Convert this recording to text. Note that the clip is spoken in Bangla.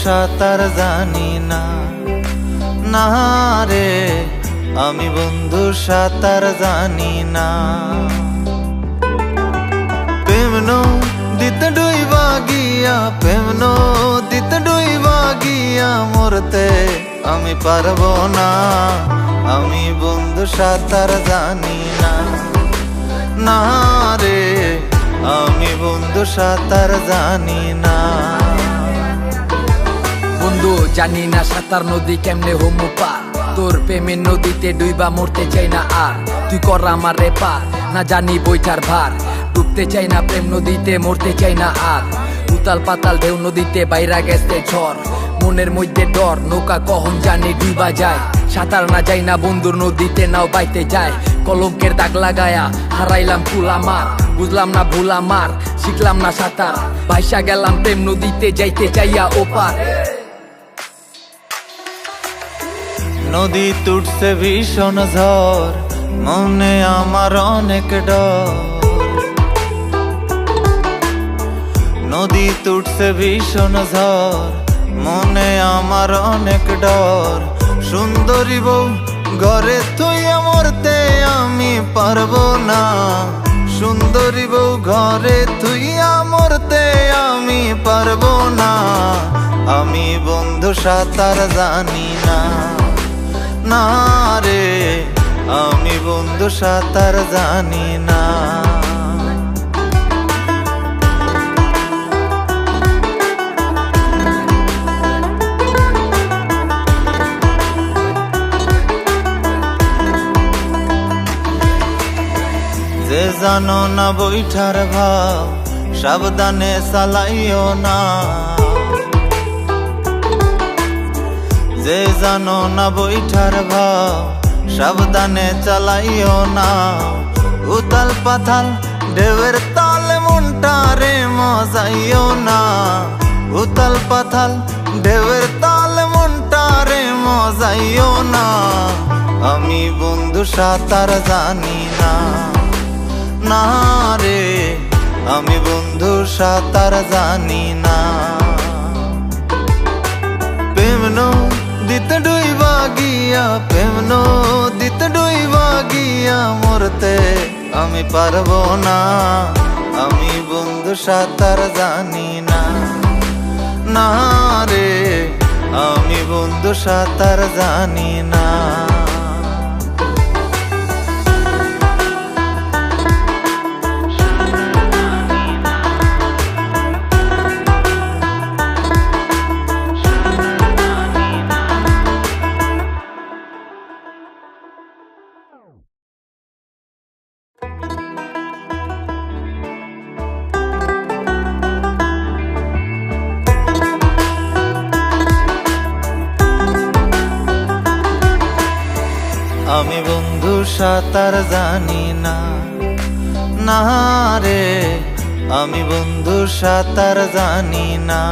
সাঁতার জানি না, না রে আমি বন্ধু সাঁতার জানি না। প্রেম নদীতে ডুইবা গিয়া, প্রেম নদীতে ডুইবা গিয়া মরতে আমি পারবো না, আমি বন্ধু সাঁতার জানি না, না রে আমি বন্ধু সাঁতার জানি না। বন্ধু জানি না সাঁতার নদী কেমনে হমু পার, তোর প্রেমের নদীতে ডুইবা মরতে চাই না আর, তুই কর আমারে পার, না জানি বইটার ভার, ডুবতে চাই না প্রেম নদীতে মরতে চাই না আর। উতাল পাতাল ঢেউ নদীতে বাইরা গেছে ঝড়, মনের মধ্যে ডর নৌকা কখন জানি ডুইবা যায়, সাঁতার না যাই না বন্ধুর নদীতে নাও বাইতে যায়, কলঙ্কের দাগ লাগায়া হারাইলাম কুল আমার, বুঝলাম না ভুল আমার, শিখলাম না সাঁতার, ভাইসা গেলাম প্রেম নদীতে যাইতে চাইয়া ওপার। নদী তুটছে ভীষণ ঝড়, মনে আমার অনেক ডর, নদী তুটছে ভীষণ ঝড়, মনে আমার অনেক ডর। সুন্দরী বউ ঘরে থুইয়া মরতে আমি পারবো না, সুন্দরী বউ ঘরে থুইয়া মরতে আমি পারবো না, আমি বন্ধু সাঁতার জানি না, না রে আমি বন্ধু সাঁতার জানি না। যে জানো না বৈঠার ভাব, সাবধানে চালাইও না, যে জানো না বৈঠার ভাব, সাবধানে চালাইও না। উতাল পাথাল ঢেউয়ের তালে মনটারে মজাইও না, উতাল পাথাল ঢেউয়ের তালে মনটারে মজাইও না, আমি বন্ধু সাঁতার জানি না, না রে আমি বন্ধু সাঁতার জানি না। প্রেম নদীতে ডুইবা গিয়া, প্রেম নদীতে ডুইবা গিয়া মরতে আমি পারবো না, আমি বন্ধু সাঁতার জানি না, না রে আমি বন্ধু সাঁতার জানি না। আমি বন্ধু সাঁতার জানি না, না রে আমি বন্ধু সাঁতার জানি না।